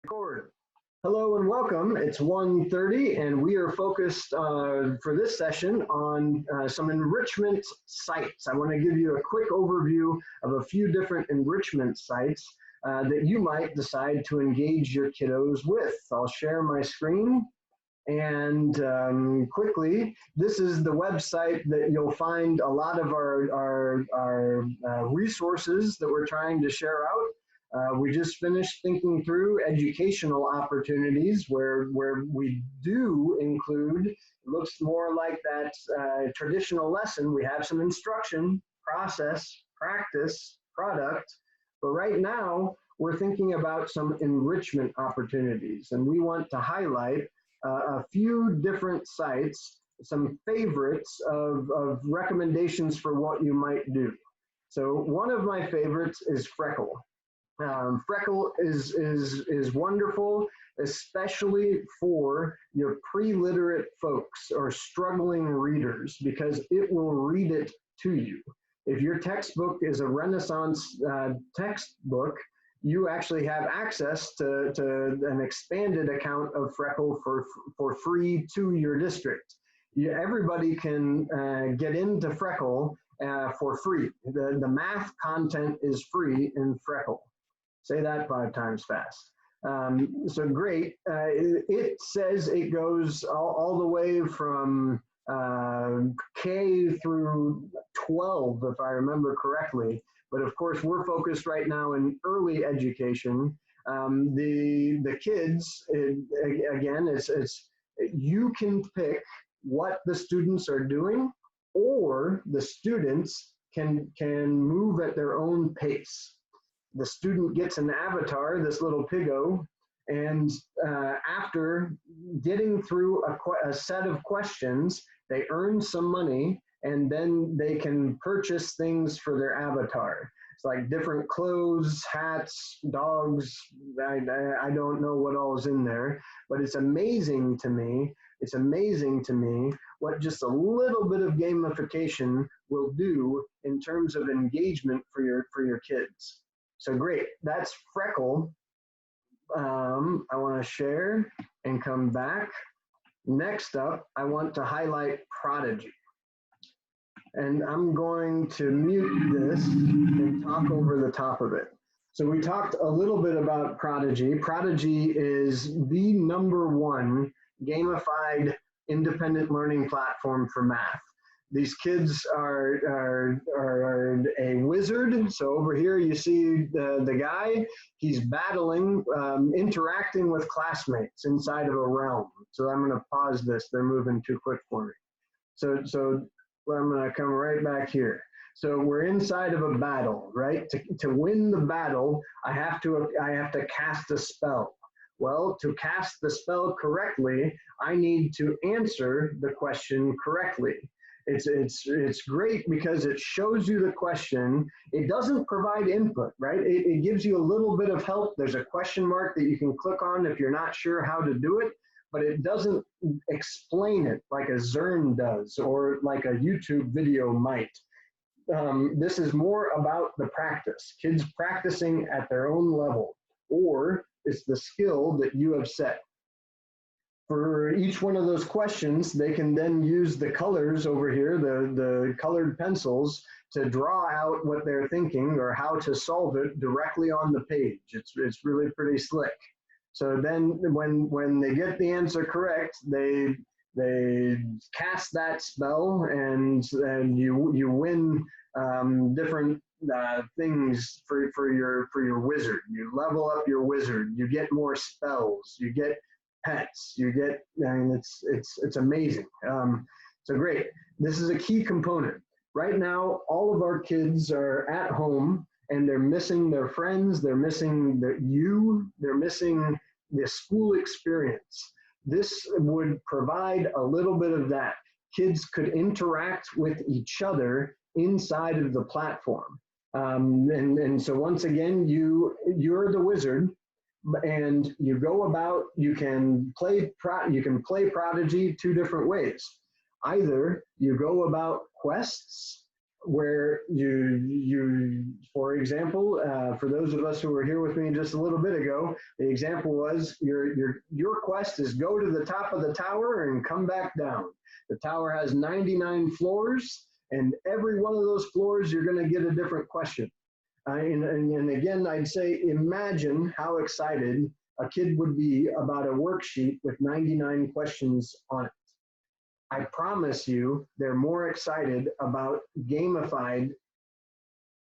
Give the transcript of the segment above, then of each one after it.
Record. Hello and welcome. It's 1:30 and we are focused for this session on some enrichment sites. I want to give you a quick overview of a few different enrichment sites that you might decide to engage your kiddos with. I'll share my screen and quickly, this is the website that you'll find a lot of our resources that we're trying to share out. We just finished thinking through educational opportunities where we do include, it looks more like that traditional lesson. We have some instruction, process, practice, product, but right now we're thinking about some enrichment opportunities, and we want to highlight a few different sites, some favorites of recommendations for what you might do. So one of my favorites is Freckle. Freckle is wonderful, especially for your pre-literate folks or struggling readers, because it will read it to you. If your textbook is a Renaissance textbook, you actually have access to an expanded account of Freckle for free to your district. Everybody can get into Freckle for free. The math content is free in Freckle. Say that 5 times fast. So great. It says it goes all the way from K through 12, if I remember correctly. But of course, we're focused right now in early education. The kids, again, you can pick what the students are doing, or the students can move at their own pace. The student gets an avatar, this little piggo, and after getting through a set of questions, they earn some money, and then they can purchase things for their avatar. It's like different clothes, hats, dogs. I don't know what all is in there, but it's amazing to me. It's amazing to me what just a little bit of gamification will do in terms of engagement for your kids. So great, that's Freckle. I want to share and come back. Next up, I want to highlight Prodigy. And I'm going to mute this and talk over the top of it. So we talked a little bit about Prodigy. Prodigy is the #1 gamified independent learning platform for math. These kids are a wizard. So over here you see the guy, he's battling, interacting with classmates inside of a realm. So I'm gonna pause this, they're moving too quick for me. So I'm gonna come right back here. So we're inside of a battle, right? To win the battle, I have to cast a spell. Well, to cast the spell correctly, I need to answer the question correctly. It's great because it shows you the question. It doesn't provide input, right? It gives you a little bit of help. There's a question mark that you can click on if you're not sure how to do it, but it doesn't explain it like a Zern does or like a YouTube video might. This is more about the practice, kids practicing at their own level, or it's the skill that you have set. For each one of those questions, they can then use the colors over here, the colored pencils, to draw out what they're thinking or how to solve it directly on the page. It's really pretty slick. So then when they get the answer correct, they cast that spell, and you win different things for your wizard. You level up your wizard. You get more spells. You get pets. You get, I mean, it's amazing. So great. This is a key component. Right now, all of our kids are at home and they're missing their friends. They're missing they're missing the school experience. This would provide a little bit of that. Kids could interact with each other inside of the platform. And so once again, you're the wizard, and you go about, you can play Prodigy 2 different ways. Either you go about quests where for example, for those of us who were here with me just a little bit ago, the example was your quest is go to the top of the tower and come back down. The tower has 99 floors, and every one of those floors, you're going to get a different question. And again, I'd say, imagine how excited a kid would be about a worksheet with 99 questions on it. I promise you, they're more excited about gamified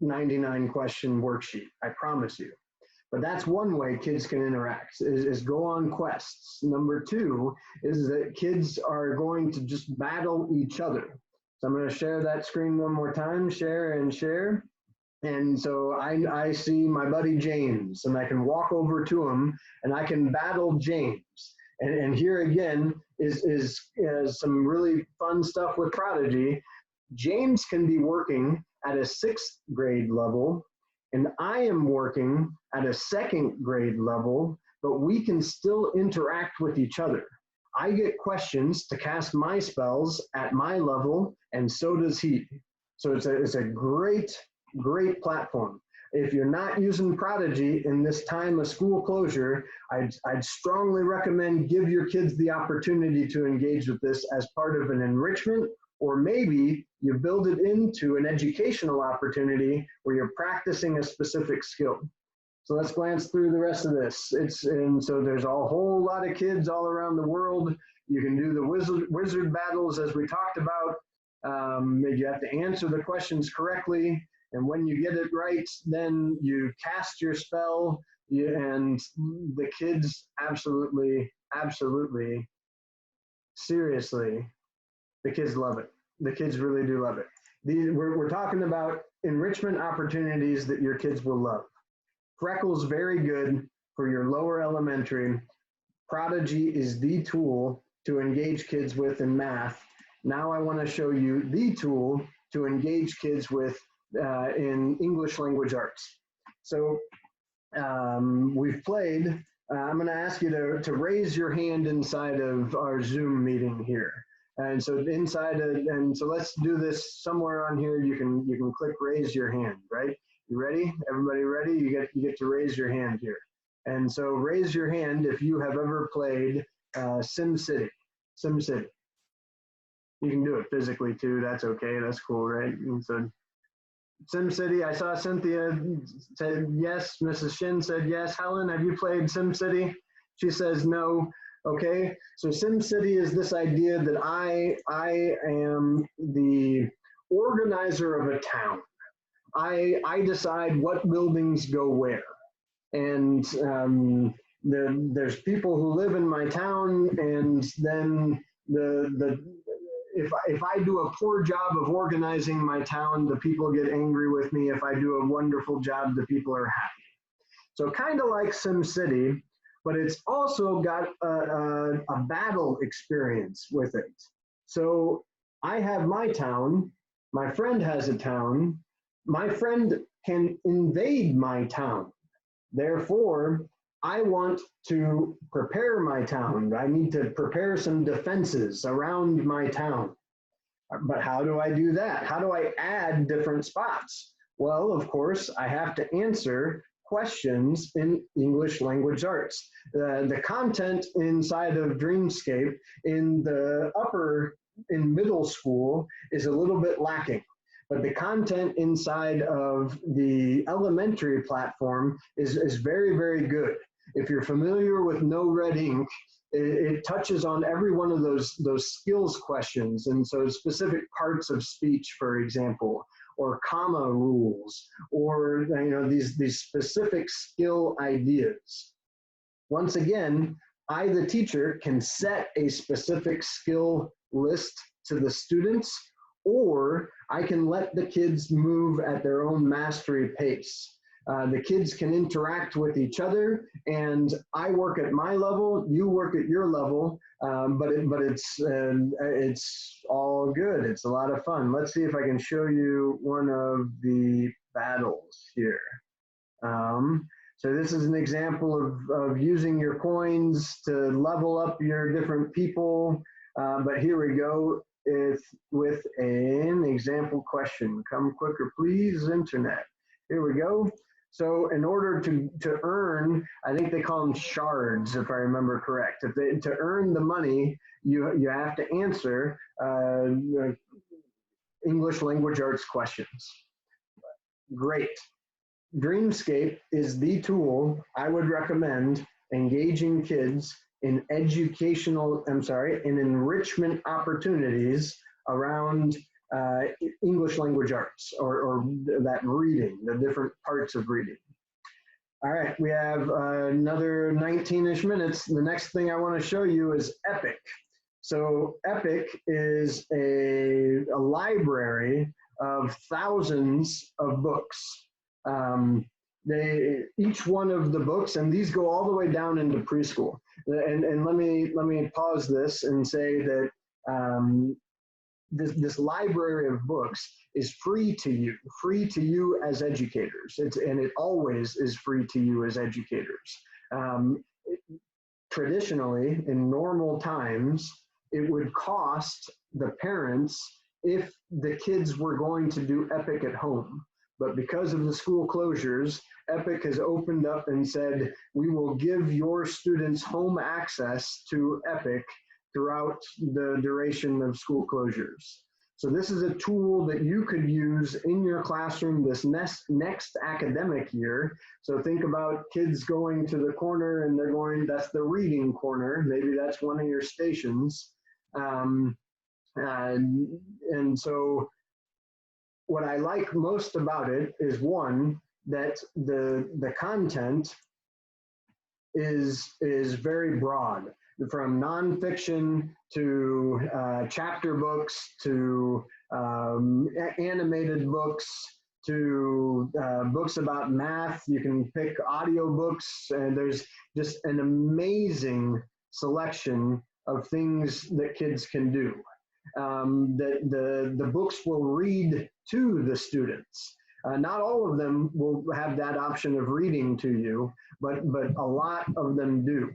99 question worksheet. I promise you. But that's one way kids can interact, is go on quests. Number two is that kids are going to just battle each other. So I'm going to share that screen one more time, share and share. And so I see my buddy James, and I can walk over to him and I can battle James. And here again is some really fun stuff with Prodigy. James can be working at a 6th grade level, and I am working at a 2nd grade level, but we can still interact with each other. I get questions to cast my spells at my level, and so does he. So it's a great platform. If you're not using Prodigy in this time of school closure, I'd strongly recommend give your kids the opportunity to engage with this as part of an enrichment, or maybe you build it into an educational opportunity where you're practicing a specific skill. So let's glance through the rest of this. And so there's a whole lot of kids all around the world. You can do the wizard battles as we talked about. You have to answer the questions correctly. And when you get it right, then you cast your spell, and the kids absolutely, seriously, the kids love it. The kids really do love it. We're talking about enrichment opportunities that your kids will love. Freckle's very good for your lower elementary. Prodigy is the tool to engage kids with in math. Now I want to show you the tool to engage kids with in English language arts. So we've played. I'm going to ask you to raise your hand inside of our Zoom meeting here. And so so let's do this somewhere on here. You can click raise your hand, right? You ready? Everybody ready? You get to raise your hand here. And so raise your hand if you have ever played SimCity. SimCity. You can do it physically too. That's okay. That's cool, right? And so SimCity, I saw Cynthia said yes. Mrs. Shin said yes. Helen, have you played SimCity? She says no. Okay, so SimCity is this idea that I am the organizer of a town. I decide what buildings go where. And there's people who live in my town, and then if I do a poor job of organizing my town, the people get angry with me. If I do a wonderful job, the people are happy. So kind of like SimCity, but it's also got a battle experience with it. So I have my town, my friend has a town, my friend can invade my town. Therefore, I want to prepare my town. I need to prepare some defenses around my town. But how do I do that? How do I add different spots? Well, of course, I have to answer questions in English language arts. The content inside of Dreamscape in middle school is a little bit lacking. But the content inside of the elementary platform is very, very good. If you're familiar with No Red Ink, it touches on every one of those skills questions. And so specific parts of speech, for example, or comma rules, or these specific skill ideas. Once again, I, the teacher, can set a specific skill list to the students, or I can let the kids move at their own mastery pace. The kids can interact with each other, and I work at my level, you work at your level, but it's all good. It's a lot of fun. Let's see if I can show you one of the battles here. So this is an example of using your coins to level up your different people, but here we go. with an example question. Come quicker, please, internet. Here we go. So in order to earn, I think they call them shards, if I remember correct. To earn the money, you have to answer English language arts questions. Great. Dreamscape is the tool I would recommend engaging kids in in enrichment opportunities around English language arts or that reading, the different parts of reading. All right, we have another 19-ish minutes. The next thing I want to show you is Epic. So Epic is a library of thousands of books. Each one of the books, and these go all the way down into preschool. And let me pause this and say that this library of books is free to you as educators. And it always is free to you as educators. Traditionally, in normal times, it would cost the parents if the kids were going to do Epic at home. But because of the school closures, Epic has opened up and said, we will give your students home access to Epic throughout the duration of school closures. So this is a tool that you could use in your classroom this next academic year. So think about kids going to the corner and that's the reading corner. Maybe that's one of your stations. And so what I like most about it is, one, that the content is very broad, from nonfiction to chapter books to animated books to books about math. You can pick audio books, and there's just an amazing selection of things that kids can do. The books will read to the students. Not all of them will have that option of reading to you, but a lot of them do.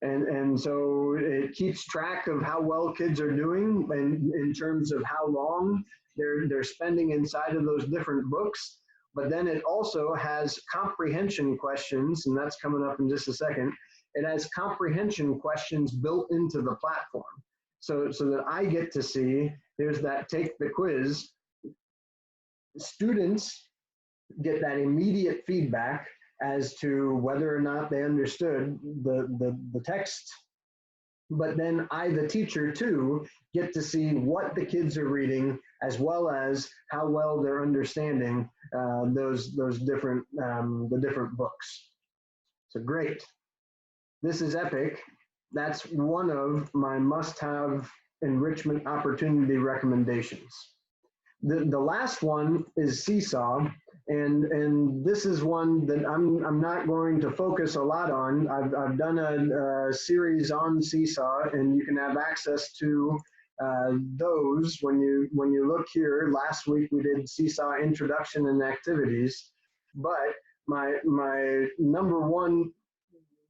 And so it keeps track of how well kids are doing in terms of how long they're spending inside of those different books. But then it also has comprehension questions, and that's coming up in just a second. It has comprehension questions built into the platform. So that I get to see, there's that take the quiz. Students get that immediate feedback as to whether or not they understood the text. But then I, the teacher too, get to see what the kids are reading, as well as how well they're understanding those different the different books. So great. This is Epic. That's one of my must-have enrichment opportunity recommendations. The last one is Seesaw, and this is one that I'm not going to focus a lot on. I've done a series on Seesaw, and you can have access to those when you look here. Last week we did Seesaw introduction and activities, but my number one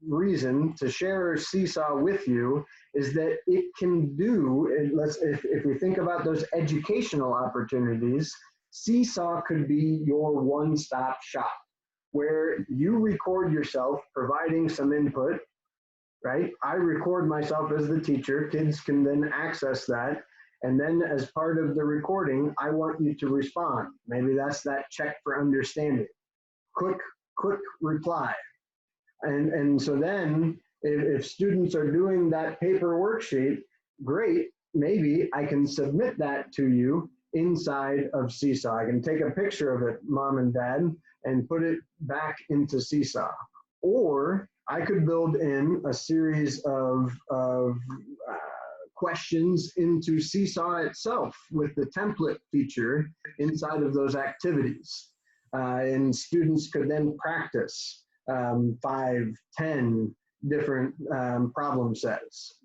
reason to share Seesaw with you is that it can do, if we think about those educational opportunities, Seesaw could be your one-stop shop, where you record yourself providing some input, right? I record myself as the teacher, kids can then access that, and then as part of the recording, I want you to respond. Maybe that's that check for understanding. Quick reply. And so then if students are doing that paper worksheet, great, maybe I can submit that to you inside of Seesaw. I can take a picture of it, mom and dad, and put it back into Seesaw. Or I could build in a series of questions into Seesaw itself with the template feature inside of those activities. And students could then practice 5, 10 different problem sets.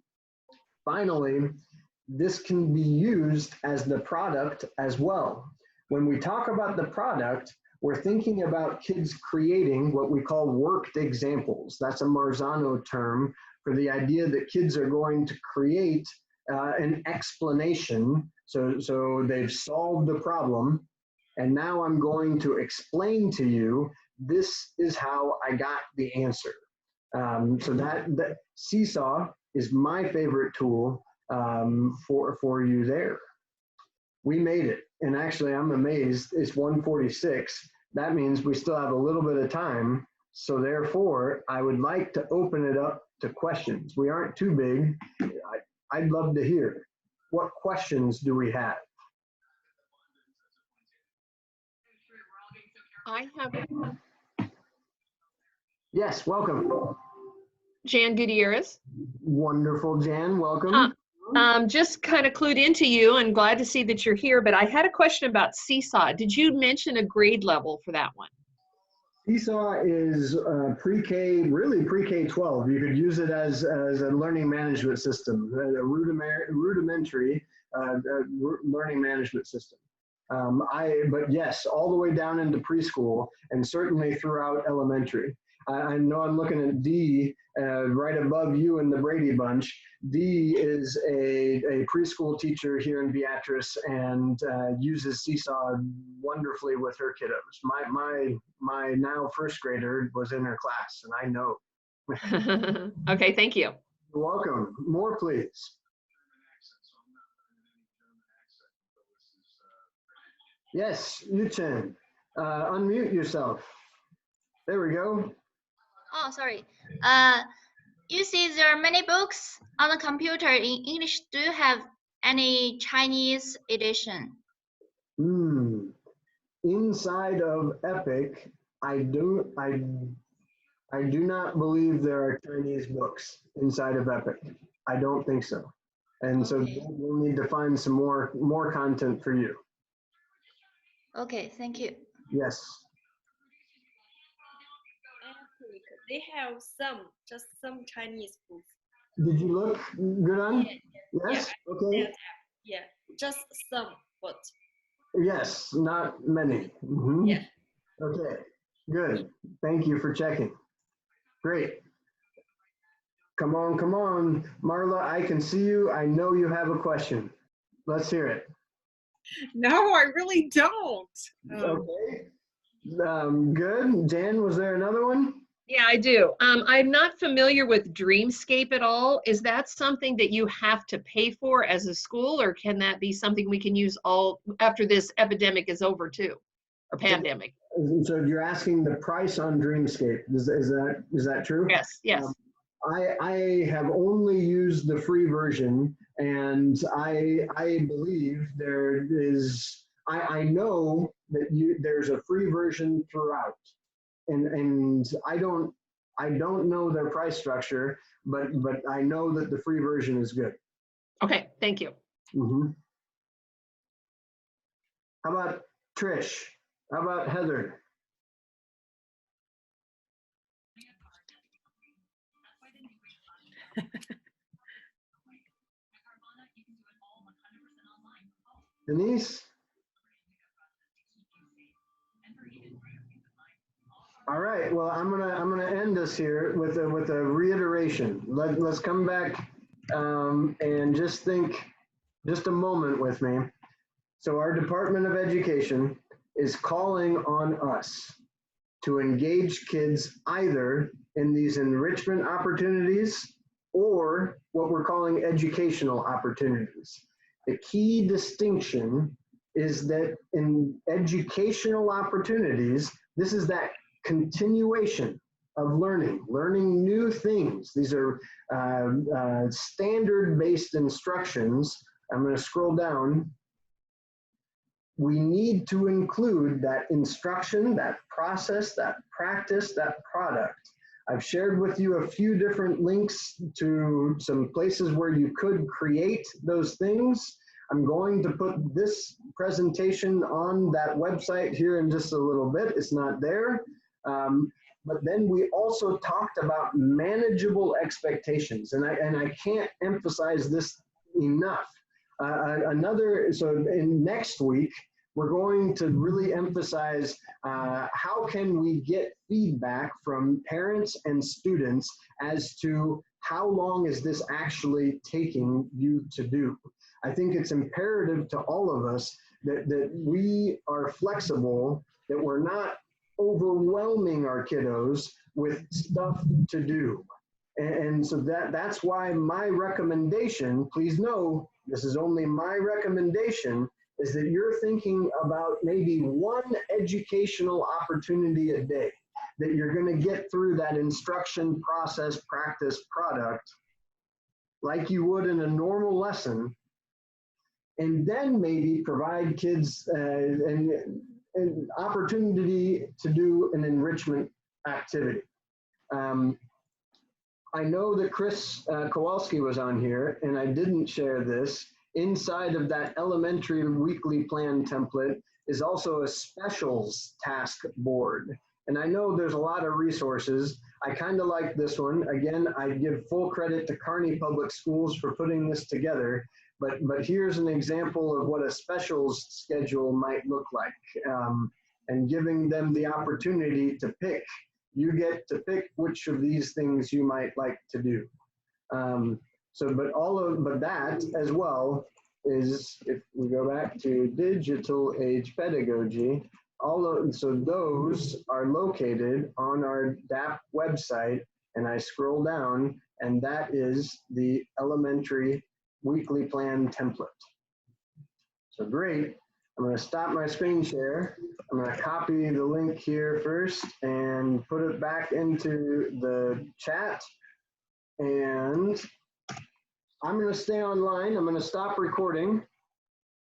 Finally, this can be used as the product as well. When we talk about the product, we're thinking about kids creating what we call worked examples. That's a Marzano term for the idea that kids are going to create an explanation. So they've solved the problem, and now I'm going to explain to you, this is how I got the answer. So that Seesaw is my favorite tool for you there. We made it, and actually I'm amazed, it's 1:46. That means we still have a little bit of time, so therefore I would like to open it up to questions. We aren't too big. I'd love to hear, what questions do we have? I have. Yes, welcome. Jan Gutierrez. Wonderful, Jan, welcome. Just kind of clued into you and glad to see that you're here, but I had a question about Seesaw. Did you mention a grade level for that one? Seesaw is pre-K, really pre-K 12. You could use it as a learning management system, a rudimentary learning management system. But yes, all the way down into preschool and certainly throughout elementary. I know I'm looking at Dee right above you in the Brady bunch. Dee is a preschool teacher here in Beatrice and uses Seesaw wonderfully with her kiddos. My now first grader was in her class, and I know. Okay, thank you. You're welcome. More, please. Yes, Yu-Chen, unmute yourself. There we go. Oh, sorry. You see there are many books on the computer in English. Do you have any Chinese edition? Inside of Epic, I do not believe there are Chinese books inside of Epic. I don't think so. And so we'll need to find some more content for you. Okay, thank you. Yes. They have just some Chinese books. Did you look good on? Yeah, Yes? yeah, Okay. yeah, just some, but. Yes, not many. Mm-hmm. Yeah. Okay, good. Thank you for checking. Great. Come on, come on. Marla, I can see you. I know you have a question. Let's hear it. No, I really don't. Okay. Good. Jan, was there another one? Yeah, I do. I'm not familiar with Dreamscape at all. Is that something that you have to pay for as a school, or can that be something we can use all after this epidemic is over too, or pandemic? So you're asking the price on Dreamscape. Is that true? Yes, yes. I have only used the free version, and I believe there is, I know that there's a free version throughout. And I don't know their price structure, but I know that the free version is good. Okay, thank you. Mm-hmm. How about Trish? How about Heather? Denise? All right. Well, I'm gonna end this here with a reiteration. Let's come back and just think just a moment with me. So our Department of Education is calling on us to engage kids either in these enrichment opportunities or what we're calling educational opportunities. The key distinction is that in educational opportunities, this is that continuation of learning new things. These are standard-based instructions. I'm going to scroll down. We need to include that instruction, that process, that practice, that product. I've shared with you a few different links to some places where you could create those things. I'm going to put this presentation on that website here in just a little bit. It's not there. But then we also talked about manageable expectations, and I can't emphasize this enough. So in next week, we're going to really emphasize how can we get feedback from parents and students as to how long is this actually taking you to do? I think it's imperative to all of us that we are flexible, that we're not overwhelming our kiddos with stuff to do. And so that's why my recommendation, please know, this is only my recommendation, is that you're thinking about maybe one educational opportunity a day, that you're going to get through that instruction, process, practice, product, like you would in a normal lesson, and then maybe provide kids an opportunity to do an enrichment activity. I know that Chris Kowalski was on here, and I didn't share this. Inside of that elementary weekly plan template is also a specials task board. And I know there's a lot of resources. I kind of like this one. Again, I give full credit to Kearney Public Schools for putting this together. But here's an example of what a specials schedule might look like, and giving them the opportunity to pick. You get to pick which of these things you might like to do. But that as well is, if we go back to digital age pedagogy, so those are located on our DAP website, and I scroll down, and that is the elementary weekly plan template. So great. I'm going to stop my screen share. I'm going to copy the link here first and put it back into the chat. And I'm going to stay online. I'm going to stop recording.